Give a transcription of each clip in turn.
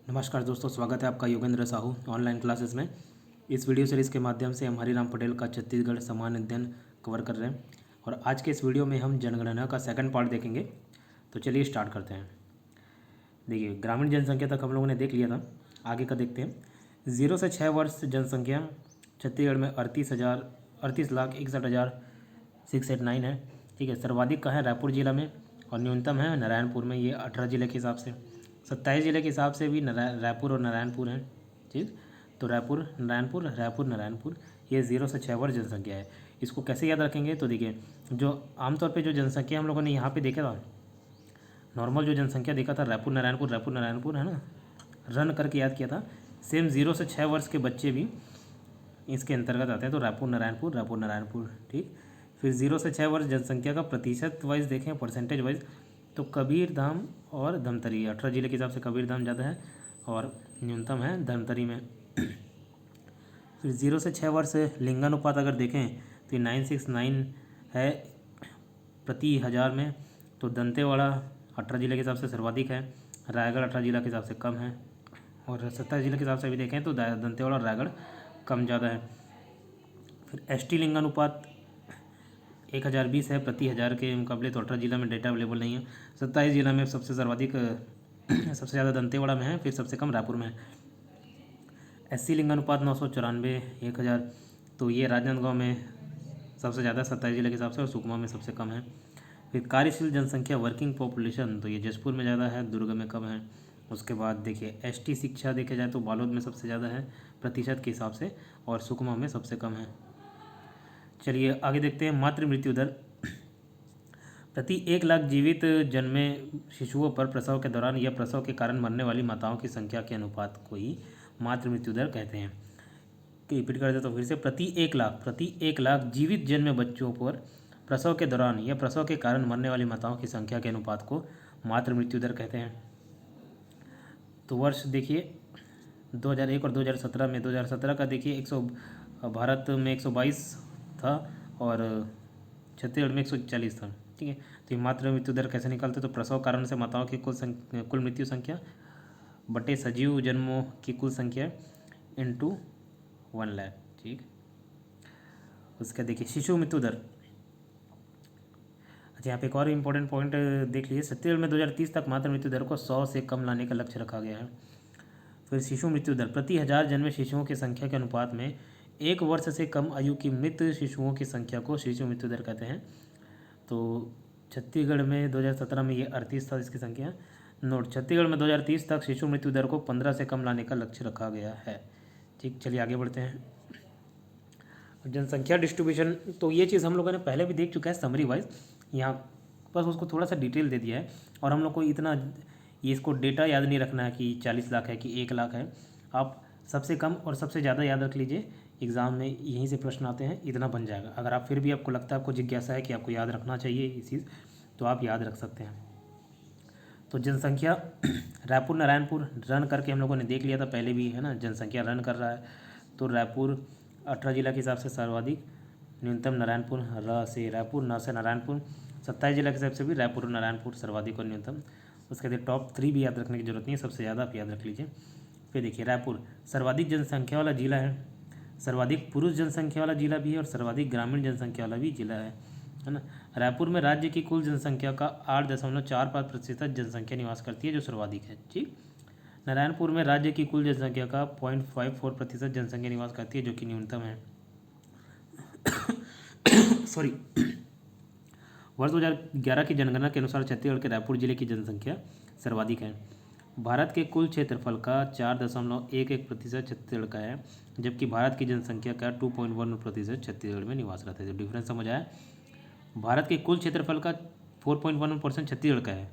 नमस्कार दोस्तों, स्वागत है आपका योगेंद्र साहू ऑनलाइन क्लासेस में। इस वीडियो सीरीज़ के माध्यम से हम हरिराम पटेल का छत्तीसगढ़ सामान्य अध्ययन कवर कर रहे हैं और आज के इस वीडियो में हम जनगणना का सेकंड पार्ट देखेंगे। तो चलिए स्टार्ट करते हैं। देखिए, ग्रामीण जनसंख्या तक हम लोगों ने देख लिया था, आगे का देखते हैं। 0 से 6 वर्ष जनसंख्या छत्तीसगढ़ में 38,61,689 है। ठीक है, सर्वाधिक कहाँ है? रायपुर जिला में, और न्यूनतम है नारायणपुर में। ये 18 जिले के हिसाब से, 27 जिले के हिसाब से भी रायपुर और नारायणपुर हैं। ठीक, तो रायपुर नारायणपुर ये 0 से 6 वर्ष जनसंख्या है। इसको कैसे याद रखेंगे? तो देखिए, जो आमतौर पे जो जनसंख्या हम लोगों ने यहाँ पे देखा था, नॉर्मल जो जनसंख्या देखा था रायपुर नारायणपुर है ना, रन करके याद किया था। सेम 0 से 6 वर्ष के बच्चे भी इसके अंतर्गत आते हैं। तो रायपुर नारायणपुर। ठीक, फिर 0 से 6 वर्ष जनसंख्या का प्रतिशत वाइज देखें, परसेंटेज वाइज, तो कबीरधाम और धमतरी, 18 जिले के हिसाब से कबीरधाम ज़्यादा है और न्यूनतम है धमतरी में। फिर 0 से 6 वर्ष लिंगानुपात अगर देखें तो ये 969 है प्रति हज़ार में। तो दंतेवाड़ा 18 जिले के हिसाब से सर्वाधिक है, रायगढ़ 18 जिला के हिसाब से कम है, और 27 जिले के हिसाब से भी देखें तो दंतेवाड़ा और रायगढ़ कम ज़्यादा है। फिर एसटी लिंगानुपात 1020 है प्रति हज़ार के मुकाबले। तो 18 जिला में डेटा अवेलेबल नहीं है। 27 जिला में सबसे सर्वाधिक सबसे ज़्यादा दंतेवाड़ा में है, फिर सबसे कम रायपुर में है। एससी लिंगानुपात 994 1000, तो ये राजनांदगांव में सबसे ज़्यादा 27 जिले के हिसाब से, और सुकमा में सबसे कम है। फिर कार्यशील जनसंख्या वर्किंग पॉपुलेशन, तो ये जसपुर में ज़्यादा है, दुर्ग में कम है। उसके बाद देखिए एसटी शिक्षा देखे जाए तो बालोद में सबसे ज़्यादा है प्रतिशत के हिसाब से, और सुकमा में सबसे कम है। चलिए आगे देखते हैं। मातृ मृत्यु दर प्रति 1 लाख जीवित जन्मे शिशुओं पर प्रसव के दौरान या प्रसव के कारण मरने वाली माताओं की संख्या के अनुपात को ही मातृ मृत्यु दर कहते हैं। रिपीट कर देता तो फिर से, प्रति 1 लाख जीवित जन्मे बच्चों पर प्रसव के दौरान या प्रसव के कारण मरने वाली माताओं की संख्या के अनुपात को मातृ मृत्यु दर कहते हैं। तो वर्ष देखिए 2001 और 2017 में, 2017 का देखिए 100, भारत में 122 था और छत्तीसगढ़ में 140 था। ठीक है, तो ये मातृ मृत्यु दर कैसे निकालते? तो प्रसव कारण से माताओं की कुल मृत्यु संख्या बटे सजीव जन्मों की कुल संख्या इंटू 1 लाख। ठीक, उसका देखिए शिशु मृत्यु दर। अच्छा, यहाँ पे एक और इम्पोर्टेंट पॉइंट देख लीजिए। छत्तीसगढ़ में 2030 तक मातृ मृत्यु दर को 100 से कम लाने का लक्ष्य रखा गया है। फिर शिशु मृत्यु दर प्रति 1000 जन्मे शिशुओं की संख्या के अनुपात में 1 वर्ष से कम आयु की मृत शिशुओं की संख्या को शिशु मृत्यु दर कहते हैं। तो छत्तीसगढ़ में 2017 में ये 38 था इसकी संख्या। नोट, छत्तीसगढ़ में 2030 तक शिशु मृत्यु दर को 15 से कम लाने का लक्ष्य रखा गया है। ठीक, चलिए आगे बढ़ते हैं। जनसंख्या डिस्ट्रीब्यूशन, तो ये चीज़ हम लोगों ने पहले भी देख चुका है समरी वाइज, यहाँ बस उसको थोड़ा सा डिटेल दे दिया है। और हम लोग को इतना ये इसको डेटा याद नहीं रखना है कि 40 लाख है कि 1 लाख है। आप सबसे कम और सबसे ज़्यादा याद रख लीजिए, एग्ज़ाम में यहीं से प्रश्न आते हैं, इतना बन जाएगा। अगर आप फिर भी आपको लगता है, आपको जिज्ञासा है कि आपको याद रखना चाहिए ये चीज़, तो आप याद रख सकते हैं। तो जनसंख्या रायपुर नारायणपुर रन करके हम लोगों ने देख लिया था पहले भी, है ना, जनसंख्या रन कर रहा है। तो रायपुर 18 जिला के हिसाब से सर्वाधिक, न्यूनतम नारायणपुर, र से रायपुर, न से नारायणपुर। 27 जिला के हिसाब से भी रायपुर और नारायणपुर सर्वाधिक और न्यूनतम। उसके बाद टॉप 3 भी याद रखने की जरूरत नहीं है, सबसे ज़्यादा आप याद रख लीजिए। फिर देखिए, रायपुर सर्वाधिक जनसंख्या वाला जिला है, सर्वाधिक पुरुष जनसंख्या वाला जिला भी है, और सर्वाधिक ग्रामीण जनसंख्या वाला भी जिला है ना। रायपुर में राज्य की कुल जनसंख्या का 8.45% जनसंख्या निवास करती है, जो सर्वाधिक है। ठीक, नारायणपुर में राज्य की कुल जनसंख्या का 0.54% जनसंख्या निवास करती है, जो कि न्यूनतम है। सॉरी, वर्ष 2011 की जनगणना के अनुसार छत्तीसगढ़ के रायपुर जिले की जनसंख्या सर्वाधिक है। भारत के कुल क्षेत्रफल का 4.11% छत्तीसगढ़ का है, जबकि भारत की जनसंख्या का 2.11% छत्तीसगढ़ में निवास रहता है। जो डिफरेंस समझ आया, भारत के कुल क्षेत्रफल का 4.11% छत्तीसगढ़ का है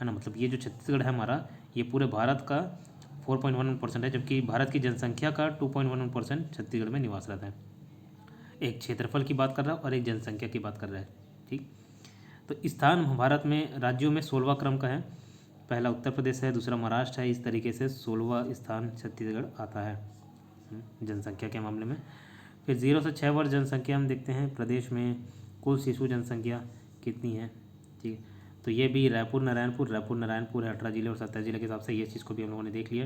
ना। मतलब ये जो छत्तीसगढ़ है हमारा, ये पूरे भारत का 4.11% है, जबकि भारत की जनसंख्या का 2.11% छत्तीसगढ़ में निवास रहता है। एक क्षेत्रफल की बात कर रहा है और एक जनसंख्या की बात कर रहा है। ठीक, तो स्थान भारत में राज्यों में 16वां क्रम का है। पहला उत्तर प्रदेश है, दूसरा महाराष्ट्र है, इस तरीके से 16वां स्थान छत्तीसगढ़ आता है जनसंख्या के मामले में। फिर 0 से 6 वर्ष जनसंख्या हम देखते हैं। प्रदेश में कुल शिशु जनसंख्या कितनी है? ठीक है, तो ये भी रायपुर नारायणपुर है 18 जिले और 27 जिले के हिसाब से, ये चीज़ को भी हम लोगों ने देख लिया।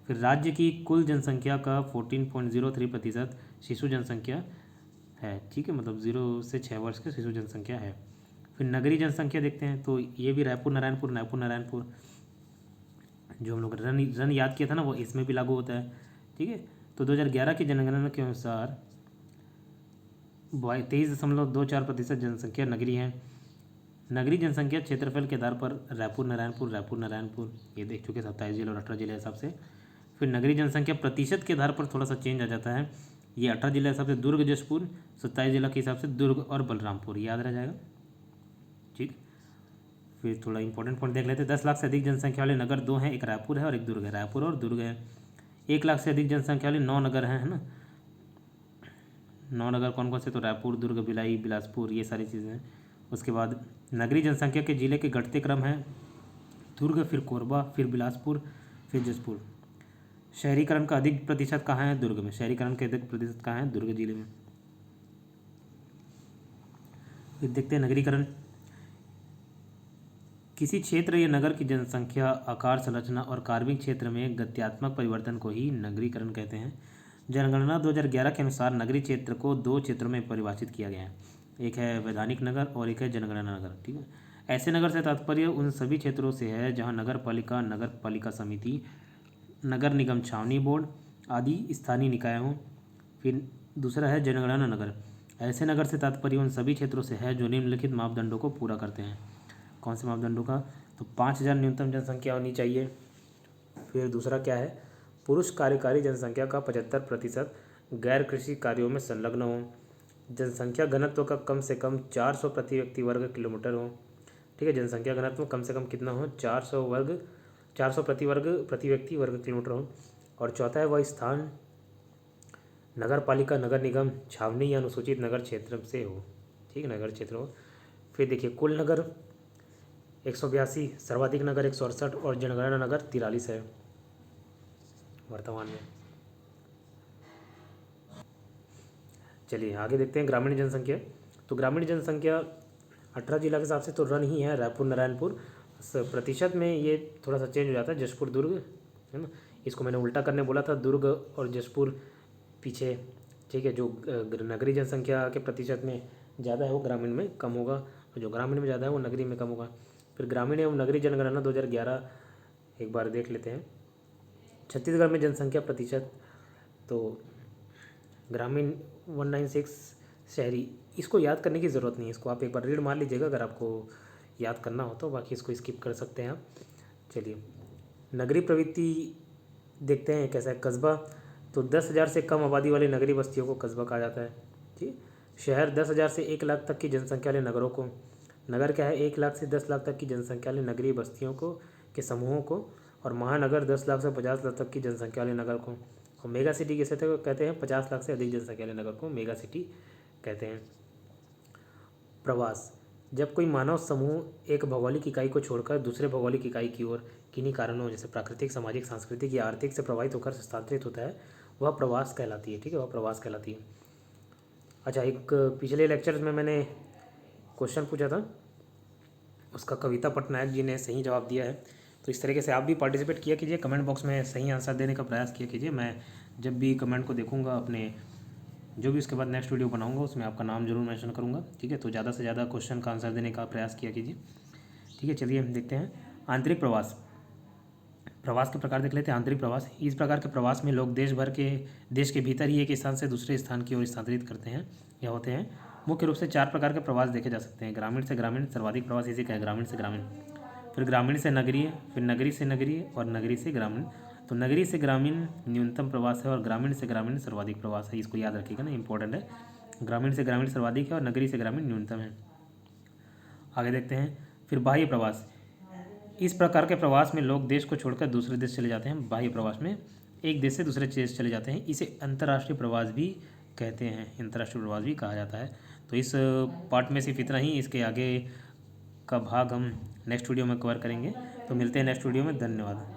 फिर राज्य की कुल जनसंख्या का 14.03% शिशु जनसंख्या है, ठीक है, मतलब 0 से 6 वर्ष की शिशु जनसंख्या है। फिर नगरीय जनसंख्या देखते हैं, तो ये भी रायपुर नारायणपुर जो हम लोग रन याद किया था ना, वो इसमें भी लागू होता है, ठीक है। तो 2011 की जनगणना के अनुसार 23.24% जनसंख्या नगरीय है। नगरीय जनसंख्या क्षेत्रफल के आधार पर रायपुर नारायणपुर ये देख चुके 27 जिले और 18 जिले हिसाब से। फिर नगरीय जनसंख्या प्रतिशत के आधार पर थोड़ा सा चेंज आ जाता है, ये 18 जिले हिसाब से दुर्ग जशपुर, 27 जिला के हिसाब से दुर्ग और बलरामपुर, याद रह जाएगा, ठीक। फिर थोड़ा इंपॉर्टेंट पॉइंट देख लेते हैं। 10 लाख से अधिक जनसंख्या वाले नगर 2 हैं, एक रायपुर है और एक दुर्ग है, रायपुर और दुर्ग है। 1 लाख से अधिक जनसंख्या वाले 9 नगर हैं, है ना। 9 नगर कौन कौन से, तो रायपुर, दुर्ग, भिलाई, बिलासपुर, ये सारी चीज़ें हैं। उसके बाद नगरीय जनसंख्या के जिले के घटते क्रम है दुर्ग, फिर कोरबा, फिर बिलासपुर, फिर जसपुर। शहरीकरण का अधिक प्रतिशत कहाँ है, दुर्ग में। शहरीकरण के अधिक प्रतिशत कहाँ है, दुर्ग जिले में। फिर देखते हैं नगरीकरण। किसी क्षेत्र या नगर की जनसंख्या, आकार, संरचना और कार्मिक क्षेत्र में गत्यात्मक परिवर्तन को ही नगरीकरण कहते हैं। जनगणना 2011 के अनुसार नगरीय क्षेत्र को 2 क्षेत्रों में परिभाषित किया गया है, एक है वैधानिक नगर और एक है जनगणना नगर, ठीक है। ऐसे नगर से तात्पर्य उन सभी क्षेत्रों से है जहां नगर पालिका समिति, नगर निगम छावनी बोर्ड आदि स्थानीय निकाय हों। फिर दूसरा है जनगणना नगर। ऐसे नगर से तात्पर्य उन सभी क्षेत्रों से है जो निम्नलिखित मापदंडों को पूरा करते हैं। कौन से मापदंडों का, तो 5000 न्यूनतम जनसंख्या होनी चाहिए। फिर दूसरा क्या है, पुरुष कार्यकारी जनसंख्या का 75% गैर कृषि कार्यों में संलग्न हो। जनसंख्या घनत्व का कम से कम 400 प्रति व्यक्ति वर्ग किलोमीटर हो, ठीक है। जनसंख्या घनत्व कम से कम कितना हो, 400 प्रति व्यक्ति वर्ग किलोमीटर हो। और चौथा है वह स्थान नगर पालिका, नगर निगम, छावनी या अनुसूचित नगर क्षेत्र से हो, ठीक है, नगर क्षेत्र हो। फिर देखिए कुल नगर 182, सर्वाधिक नगर 168 और जनगणना नगर 43 है वर्तमान में। चलिए आगे देखते हैं ग्रामीण जनसंख्या। तो ग्रामीण जनसंख्या 18 जिला के हिसाब से तो रन ही है रायपुर नारायणपुर। प्रतिशत में ये थोड़ा सा चेंज हो जाता है, जशपुर दुर्ग, है ना। इसको मैंने उल्टा करने बोला था, दुर्ग और जशपुर पीछे, ठीक है। जो नगरीय जनसंख्या के प्रतिशत में ज़्यादा है वो ग्रामीण में कम होगा, और जो ग्रामीण में ज़्यादा है वो नगरीय में कम होगा। फिर ग्रामीण एवं नगरीय जनगणना 2011 एक बार देख लेते हैं। छत्तीसगढ़ में जनसंख्या प्रतिशत, तो ग्रामीण 196, शहरी, इसको याद करने की ज़रूरत नहीं है, इसको आप एक बार रीड मार लीजिएगा अगर आपको याद करना हो तो, बाकी इसको स्किप कर सकते हैं आप। चलिए नगरीय प्रवृत्ति देखते हैं कैसा है। कस्बा, तो 10,000 से कम आबादी वाली नगरीय बस्तियों को कस्बा कहा जाता है, ठीक। शहर 10,000 से 1 लाख तक की जनसंख्या वाले नगरों को, नगर क्या है 1 लाख से 10 लाख तक की जनसंख्या वाले नगरीय बस्तियों को के समूहों को। और महानगर 10 लाख से 50 लाख तक की जनसंख्या वाले नगर को। और मेगा सिटी किसे कहते हैं, 50 लाख से अधिक जनसंख्या वाले नगर को मेगा सिटी कहते हैं। प्रवास, जब कोई मानव समूह एक भौगोलिक इकाई को छोड़कर दूसरे भौगोलिक इकाई की ओर किन्हीं कारणों जैसे प्राकृतिक, सामाजिक, सांस्कृतिक या आर्थिक से प्रभावित होकर स्थानांतरित होता है, वह प्रवास कहलाती है, ठीक है, वह प्रवास कहलाती है। अच्छा, एक पिछले लेक्चर में मैंने क्वेश्चन पूछा था, उसका कविता पटनायक जी ने सही जवाब दिया है। तो इस तरीके से आप भी पार्टिसिपेट किया कीजिए, कमेंट बॉक्स में सही आंसर देने का प्रयास किया कीजिए। मैं जब भी कमेंट को देखूंगा, अपने जो भी उसके बाद नेक्स्ट वीडियो बनाऊंगा उसमें आपका नाम जरूर मेंशन करूंगा, ठीक है। तो ज़्यादा से ज़्यादा क्वेश्चन का आंसर देने का प्रयास किया कीजिए, ठीक है। चलिए हम देखते हैं आंतरिक प्रवास। प्रवास के प्रकार देख लेते हैं। आंतरिक प्रवास, इस प्रकार के प्रवास में लोग देश के भीतर ही एक स्थान से दूसरे स्थान की ओर स्थानांतरित करते हैं या होते हैं। मुख्य रूप से 4 प्रकार के प्रवास देखे जा सकते हैं। ग्रामीण से ग्रामीण, सर्वाधिक प्रवास इसी का है, ग्रामीण से ग्रामीण। फिर ग्रामीण से नगरीय, फिर नगरी से नगरीय और नगरी से ग्रामीण। तो नगरी से ग्रामीण न्यूनतम प्रवास है और ग्रामीण से ग्रामीण सर्वाधिक प्रवास है, इसको याद रखिएगा ना, इंपॉर्टेंट है। ग्रामीण से ग्रामीण सर्वाधिक है और नगरी से ग्रामीण न्यूनतम है। आगे देखते हैं। फिर बाह्य प्रवास, इस प्रकार के प्रवास में लोग देश को छोड़कर दूसरे देश चले जाते हैं। बाह्य प्रवास में एक देश से दूसरे देश चले जाते हैं, इसे अंतर्राष्ट्रीय प्रवास भी कहते हैं, अंतर्राष्ट्रीय प्रवास भी कहा जाता है। तो इस पार्ट में सिर्फ इतना ही, इसके आगे का भाग हम नेक्स्ट वीडियो में कवर करेंगे। तो मिलते हैं नेक्स्ट वीडियो में, धन्यवाद।